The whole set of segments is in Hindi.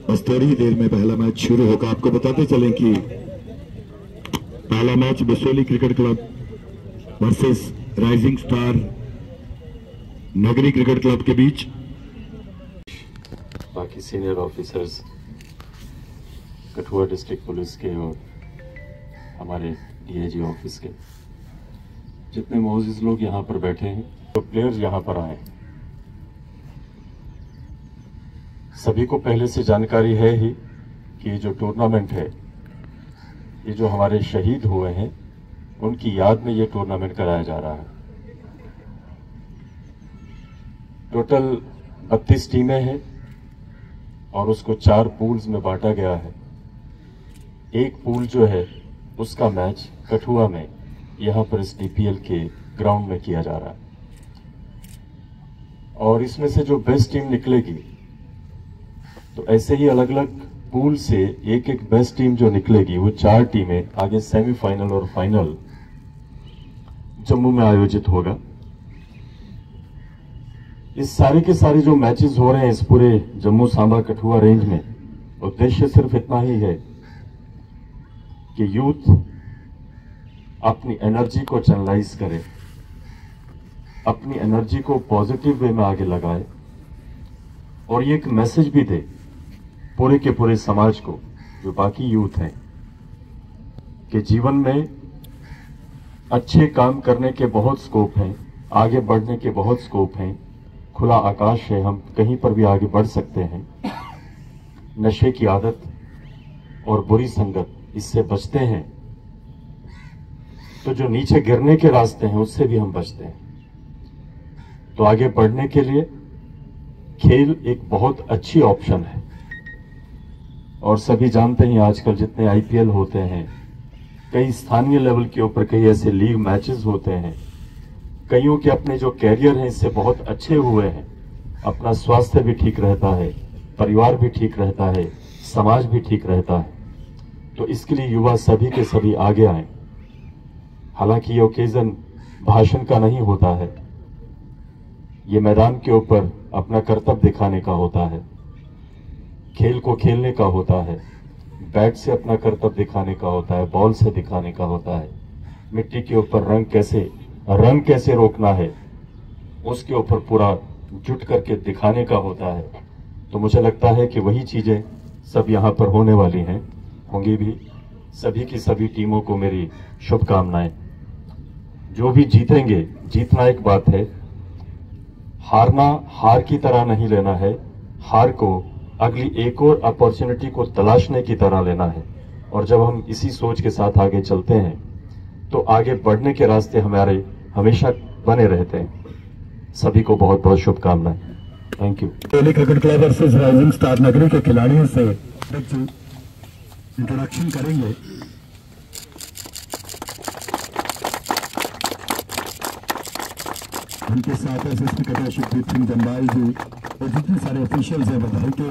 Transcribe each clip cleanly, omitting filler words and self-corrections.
बस थोड़ी ही देर में पहला मैच शुरू होगा। आपको बताते चलें कि पहला match Bisoli cricket club versus rising star Nagri cricket club के बीच। बाकी senior officers Kathua district police के और हमारे डीआईजी ऑफिस के जितने मोअज़्ज़िज़ लोग यहाँ पर बैठे हैं, तो प्लेयर्स यहाँ पर आए, सभी को पहले से जानकारी है ही कि ये जो टूर्नामेंट है, ये जो हमारे शहीद हुए हैं उनकी याद में ये टूर्नामेंट कराया जा रहा है। टोटल 32 टीमें हैं और उसको 4 पूल्स में बांटा गया है। एक पूल जो है उसका मैच कठुआ में यहाँ पर इस डीपीएल के ग्राउंड में किया जा रहा है और इसमें से जो बेस्ट टीम निकलेगी, तो ऐसे ही अलग अलग पूल से एक एक बेस्ट टीम जो निकलेगी वो 4 टीमें आगे सेमीफाइनल और फाइनल जम्मू में आयोजित होगा। इस सारे के सारे जो मैचेस हो रहे हैं इस पूरे जम्मू सांबा कठुआ रेंज में, उद्देश्य सिर्फ इतना ही है कि यूथ अपनी एनर्जी को चैनलाइज करे, अपनी एनर्जी को पॉजिटिव वे में आगे लगाए और ये एक मैसेज भी दे पूरे के पूरे समाज को, जो बाकी यूथ हैं, कि जीवन में अच्छे काम करने के बहुत स्कोप हैं, आगे बढ़ने के बहुत स्कोप हैं, खुला आकाश है, हम कहीं पर भी आगे बढ़ सकते हैं। नशे की आदत और बुरी संगत, इससे बचते हैं तो जो नीचे गिरने के रास्ते हैं उससे भी हम बचते हैं। तो आगे बढ़ने के लिए खेल एक बहुत अच्छी ऑप्शन है और सभी जानते हैं आजकल जितने आईपीएल होते हैं, कई स्थानीय लेवल के ऊपर कई ऐसे लीग मैचेस होते हैं, कईयों के अपने जो कैरियर हैं इससे बहुत अच्छे हुए हैं, अपना स्वास्थ्य भी ठीक रहता है, परिवार भी ठीक रहता है, समाज भी ठीक रहता है। तो इसके लिए युवा सभी के सभी आगे आए। हालांकि ये ओकेजन भाषण का नहीं होता है, ये मैदान के ऊपर अपना कर्तव्य दिखाने का होता है, खेल को खेलने का होता है, बैट से अपना कर्तव्य दिखाने का होता है, बॉल से दिखाने का होता है, मिट्टी के ऊपर रंग कैसे रोकना है उसके ऊपर पूरा जुट करके दिखाने का होता है। तो मुझे लगता है कि वही चीजें सब यहाँ पर होने वाली हैं, होंगी भी। सभी की सभी टीमों को मेरी शुभकामनाएं। जो भी जीतेंगे, जीतना एक बात है, हारना हार की तरह नहीं लेना है, हार को अगली एक और अपॉर्चुनिटी को तलाशने की तरह लेना है। और जब हम इसी सोच के साथ आगे चलते हैं तो आगे बढ़ने के रास्ते हमारे हमेशा बने रहते हैं। सभी को बहुत बहुत शुभकामनाएं। Thank you. Bisoli cricket club versus rising star Nagri के खिलाड़ियों से इंट्रोडक्शन करेंगे। उनके साथ असिस्टेंट कैप्टन शिवजीत सिंह जंबाल जी और जितने सारे ऑफिशियल्स हैं बधाई के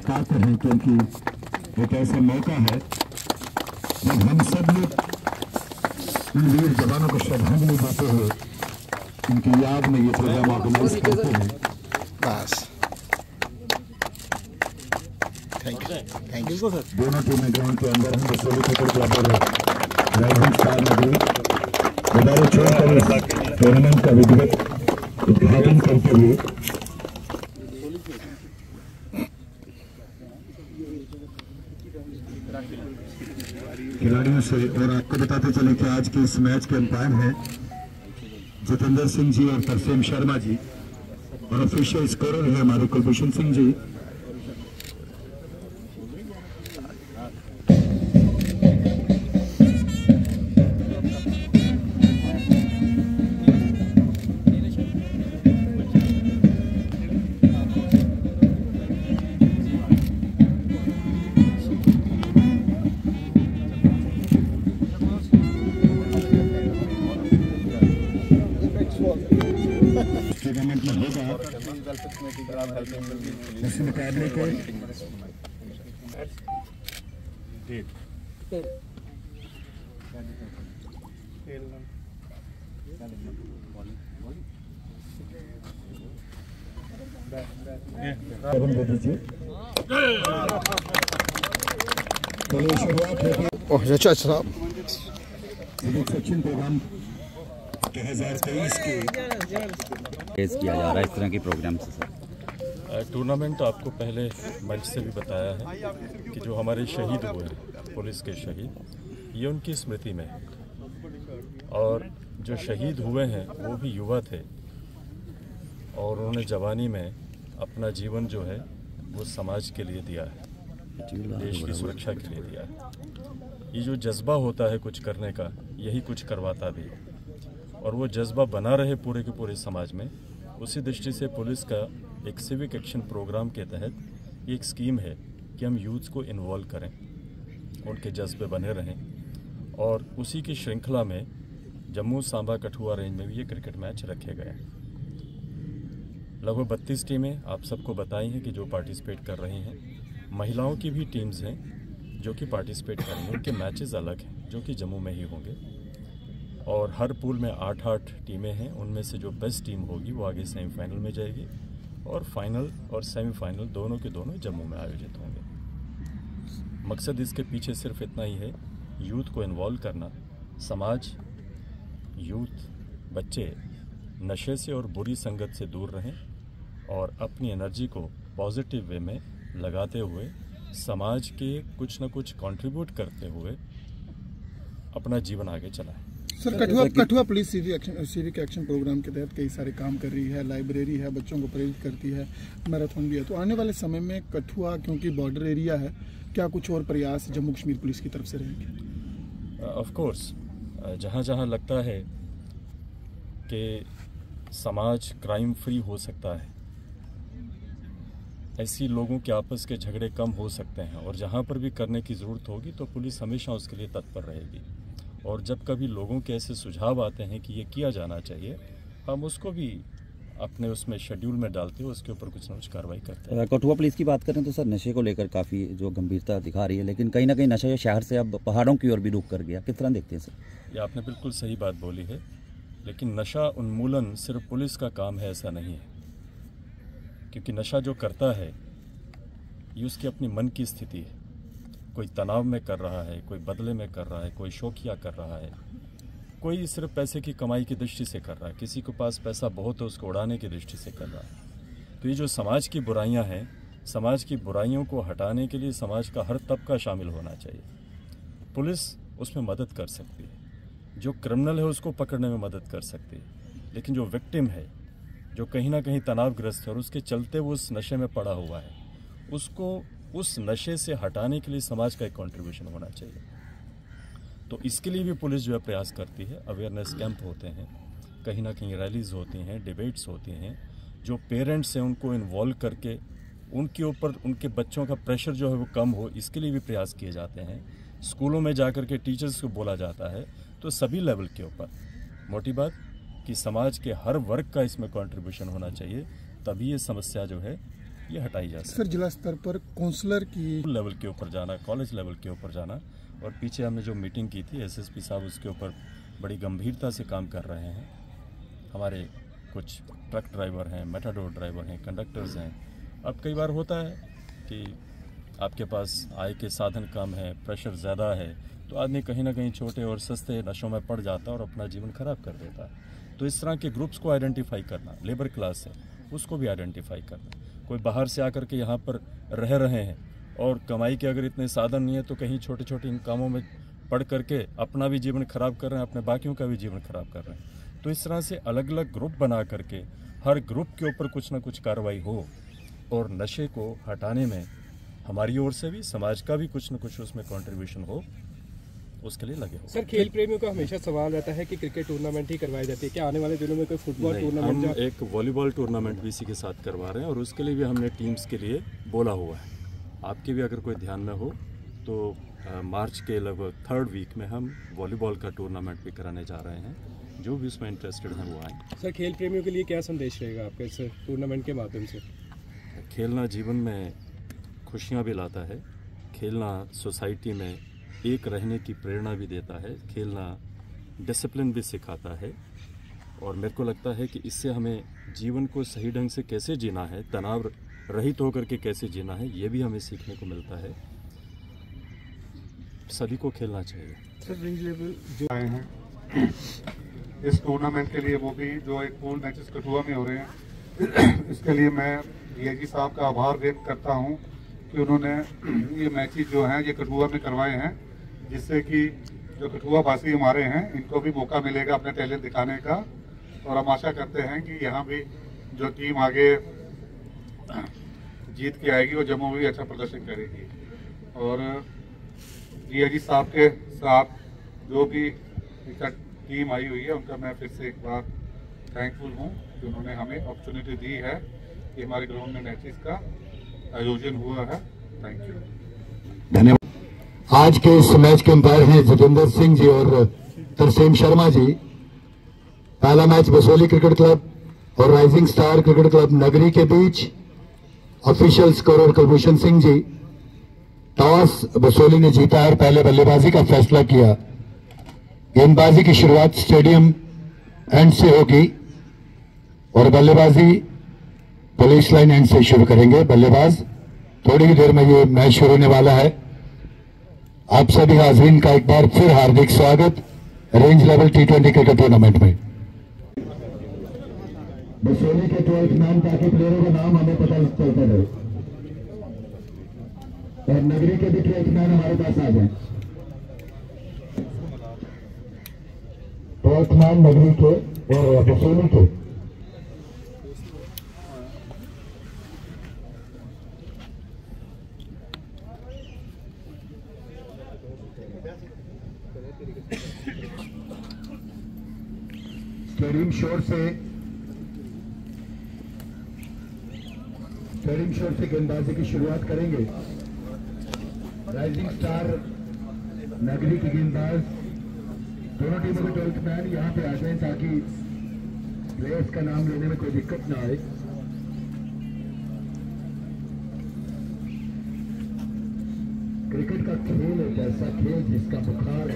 पात्र हैं, क्योंकि एक ऐसा मौका है जब हम सब लोग इन वीर जवानों को श्रद्धांजलि देते हुए उनकी याद में ये प्रोग्राम ऑर्गेनाइज करते हैं। बस थैंक यू सर। दोनों टीमें ग्राउंड के अंदर हैं। बिसोली क्रिकेट क्लब और राइजिंग स्टार नगरी दोबारा छोड़कर इस टूर्नामेंट का विधिवत उद्घाटन करते हुए खिलाड़ियों से। और आपको बताते चले कि आज के इस मैच के अंपायर हैं जितेंद्र सिंह जी और तरसेम शर्मा जी, और ऑफिशियल स्कोरर है हमारे कुलभूषण सिंह जी। टूर्नामेंट में होगा इस मुकाबले को दे दीजिए। चलिए शुरुआत होगी ओह अच्छा साहब सचिन प्रोग्राम 2023 के पेश किया जा रहा है इस तरह के प्रोग्राम से सर। टूर्नामेंट आपको पहले मंच से भी बताया है कि जो हमारे शहीद हुए हैं पुलिस के शहीद, ये उनकी स्मृति में है। और जो शहीद हुए हैं वो भी युवा थे और उन्होंने जवानी में अपना जीवन जो है वो समाज के लिए दिया है, देश की सुरक्षा के लिए दिया है। ये जो जज्बा होता है कुछ करने का, यही कुछ करवाता भी है। और वो जज्बा बना रहे पूरे के पूरे समाज में। उसी दृष्टि से पुलिस का एक सिविक एक्शन प्रोग्राम के तहत ये एक स्कीम है कि हम यूथ को इन्वॉल्व करें, उनके जज्बे बने रहें। और उसी की श्रृंखला में जम्मू सांबा कठुआ रेंज में भी ये क्रिकेट मैच रखे गए हैं। लगभग 32 टीमें आप सबको बताई हैं कि जो पार्टिसिपेट कर रही हैं। महिलाओं की भी टीम्स हैं जो कि पार्टिसिपेट करेंगे। उनके मैचेस अलग हैं जो कि जम्मू में ही होंगे। और हर पूल में 8-8 टीमें हैं। उनमें से जो बेस्ट टीम होगी वो आगे सेमीफाइनल में जाएगी और फाइनल और सेमीफाइनल दोनों के दोनों जम्मू में आयोजित होंगे। मकसद इसके पीछे सिर्फ इतना ही है, यूथ को इन्वॉल्व करना। समाज, यूथ, बच्चे नशे से और बुरी संगत से दूर रहें और अपनी एनर्जी को पॉजिटिव वे में लगाते हुए समाज के कुछ न कुछ कंट्रीब्यूट करते हुए अपना जीवन आगे चलाएं। Sir Kathua police civic action programme के तहत कई सारे काम कर रही है, लाइब्रेरी है, बच्चों को प्रेरित करती है, मैराथन भी है। तो आने वाले समय में कठुआ क्योंकि बॉर्डर एरिया है, क्या कुछ और प्रयास जम्मू कश्मीर पुलिस की तरफ से रहेंगे? ऑफ कोर्स जहाँ जहाँ लगता है कि समाज क्राइम फ्री हो सकता है, ऐसी लोगों के आपस के झगड़े कम हो सकते हैं और जहाँ पर भी करने की ज़रूरत होगी तो पुलिस हमेशा उसके लिए तत्पर रहेगी। और जब कभी लोगों के ऐसे सुझाव आते हैं कि ये किया जाना चाहिए, हम उसको भी अपने उसमें शेड्यूल में डालते हुए उसके ऊपर कुछ न कुछ कार्रवाई करते हैं। कठुआ पुलिस की बात करें तो सर नशे को लेकर काफ़ी जो गंभीरता दिखा रही है, लेकिन कहीं ना कहीं नशा शहर से अब पहाड़ों की ओर भी रुख कर गया। किस तरह देखते हैं सर? ये आपने बिल्कुल सही बात बोली है, लेकिन नशा उन्मूलन सिर्फ पुलिस का काम है ऐसा नहीं है। क्योंकि नशा जो करता है ये उसकी अपनी मन की स्थिति है। कोई तनाव में कर रहा है, कोई बदले में कर रहा है, कोई शौकिया कर रहा है, कोई सिर्फ पैसे की कमाई की दृष्टि से कर रहा है, किसी के पास पैसा बहुत है उसको उड़ाने की दृष्टि से कर रहा है। तो ये जो समाज की बुराइयां हैं, समाज की बुराइयों को हटाने के लिए समाज का हर तबका शामिल होना चाहिए। पुलिस उसमें मदद कर सकती है, जो क्रिमिनल है उसको पकड़ने में मदद कर सकती है, लेकिन जो विक्टिम है, जो कहीं ना कहीं तनावग्रस्त है और उसके चलते वो उस नशे में पड़ा हुआ है, उसको उस नशे से हटाने के लिए समाज का एक कंट्रीब्यूशन होना चाहिए। तो इसके लिए भी पुलिस जो है प्रयास करती है। अवेयरनेस कैंप होते हैं, कहीं ना कहीं रैलीज होती हैं, डिबेट्स होती हैं। जो पेरेंट्स हैं उनको इन्वॉल्व करके उनके ऊपर उनके बच्चों का प्रेशर जो है वो कम हो, इसके लिए भी प्रयास किए जाते हैं। स्कूलों में जाकर के टीचर्स को बोला जाता है। तो सभी लेवल के ऊपर मोटी बात कि समाज के हर वर्ग का इसमें कंट्रीब्यूशन होना चाहिए, तभी ये समस्या जो है ये हटाई जा सकती है। सर जिला स्तर पर काउंसलर की लेवल के ऊपर जाना, कॉलेज लेवल के ऊपर जाना, और पीछे हमने जो मीटिंग की थी एसएसपी साहब उसके ऊपर बड़ी गंभीरता से काम कर रहे हैं। हमारे कुछ ट्रक ड्राइवर हैं, मेटाडोर ड्राइवर हैं, कंडक्टर्स हैं। अब कई बार होता है कि आपके पास आय के साधन कम है, प्रेशर ज़्यादा है, तो आदमी कहीं ना कहीं छोटे और सस्ते नशों में पड़ जाता है और अपना जीवन खराब कर देता है। तो इस तरह के ग्रुप्स को आइडेंटिफाई करना, लेबर क्लास है उसको भी आइडेंटिफाई करना। कोई बाहर से आकर के यहाँ पर रह रहे हैं और कमाई के अगर इतने साधन नहीं है तो कहीं छोटे छोटे इन कामों में पढ़ करके अपना भी जीवन खराब कर रहे हैं, अपने बाकियों का भी जीवन खराब कर रहे हैं। तो इस तरह से अलग अलग ग्रुप बना करके हर ग्रुप के ऊपर कुछ ना कुछ कार्रवाई हो और नशे को हटाने में हमारी ओर से भी, समाज का भी कुछ न कुछ उसमें कंट्रीब्यूशन हो, उसके लिए लगे हो। सर खेल प्रेमियों का हमेशा सवाल रहता है कि क्रिकेट टूर्नामेंट ही करवाई जाती है, क्या आने वाले दिनों में कोई फुटबॉल टूर्नामेंट? हम एक वॉलीबॉल टूर्नामेंट भी इसी के साथ करवा रहे हैं और उसके लिए भी हमने टीम्स के लिए बोला हुआ है। आपके भी अगर कोई ध्यान में हो तो मार्च के लगभग 3rd वीक में हम वॉलीबॉल का टूर्नामेंट भी कराने जा रहे हैं जो भी उसमें इंटरेस्टेड हैं वो आए। सर, खेल प्रेमियों के लिए क्या संदेश रहेगा आपका इस टूर्नामेंट के माध्यम से? खेलना जीवन में खुशियाँ भी लाता है, खेलना सोसाइटी में एक रहने की प्रेरणा भी देता है, खेलना डिसिप्लिन भी सिखाता है और मेरे को लगता है कि इससे हमें जीवन को सही ढंग से कैसे जीना है, तनाव रहित होकर के कैसे जीना है, ये भी हमें सीखने को मिलता है। सभी को खेलना चाहिए। सर, रेंज लेवल जो आए हैं इस टूर्नामेंट के लिए, वो भी जो एक पूल मैचेस कठुआ में हो रहे हैं, इसके लिए मैं डीआईजी साहब का आभार व्यक्त करता हूं कि उन्होंने ये मैचेस जो हैं ये कठुआ में करवाए हैं, जिससे कि जो कठुआ वासी हमारे हैं इनको भी मौका मिलेगा अपने टैलेंट दिखाने का। और हम आशा करते हैं कि यहाँ भी जो टीम आगे जीत के आएगी वो जम्मू में भी अच्छा प्रदर्शन करेगी। और डीआईजी साहब के साथ जो भी टीम आई हुई है उनका मैं फिर से एक बार थैंकफुल हूँ कि उन्होंने हमें अपॉर्चुनिटी दी है कि हमारे ग्राउंड में मैचेस का आयोजन हुआ है। थैंक यू, धन्यवाद। आज के इस मैच के अंपायर हैं जितेंद्र सिंह जी और तरसेम शर्मा जी। पहला मैच बसोली क्रिकेट क्लब और राइजिंग स्टार क्रिकेट क्लब नगरी के बीच। Official scorer Kulbhushan Singh ji. Toss Basoli ने जीता और पहले बल्लेबाजी का फैसला किया। गेंदबाजी की शुरुआत स्टेडियम एंड से होगी और बल्लेबाजी पुलिस लाइन एंड से शुरू करेंगे। बल्लेबाज थोड़ी ही देर में ये मैच शुरू होने वाला है। आप सभी हाजरीन का एक बार फिर हार्दिक स्वागत range level T20 cricket tournament में। बसोली के 12th मैन, ताकि प्लेयरों का नाम हमें पता चलता रहे और नगरी के भी 12th मैन हमारे पास आ जाए। 12th मैन नगरी के और बसोली के। स्टेडियम शोर से गेंदबाजी की शुरुआत करेंगे। राइजिंग स्टार नगरी की गेंदबाज, दोनों टीमों के 12th मैन यहाँ पे आ जाएं ताकि प्लेयर्स का नाम लेने में कोई दिक्कत ना आए। क्रिकेट का खेल एक ऐसा खेल जिसका बुखार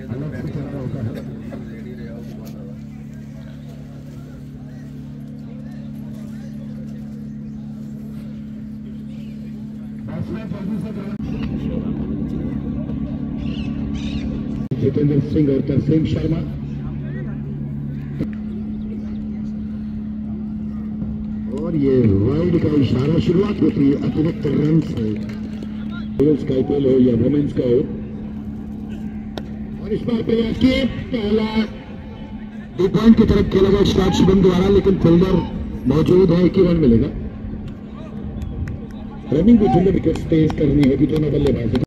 अलग से चल रहा होता है। जितेंद्र सिंह और तरसेम शर्मा। और ये वाइड का इशारा, शुरुआत होती है अतिरिक्त रन से। गर्ल्स का आईपीएल हो या वुमेन्स का हो। और इस बार प्रयास किए, पहला डू पॉइंट की तरफ खेला गया स्टार्ट शुभम द्वारा, लेकिन फील्डर मौजूद है, 1 ही रन मिलेगा। रनिंग भी फील्डर विकेट तेज करनी होगी दोनों बल्लेबाजों।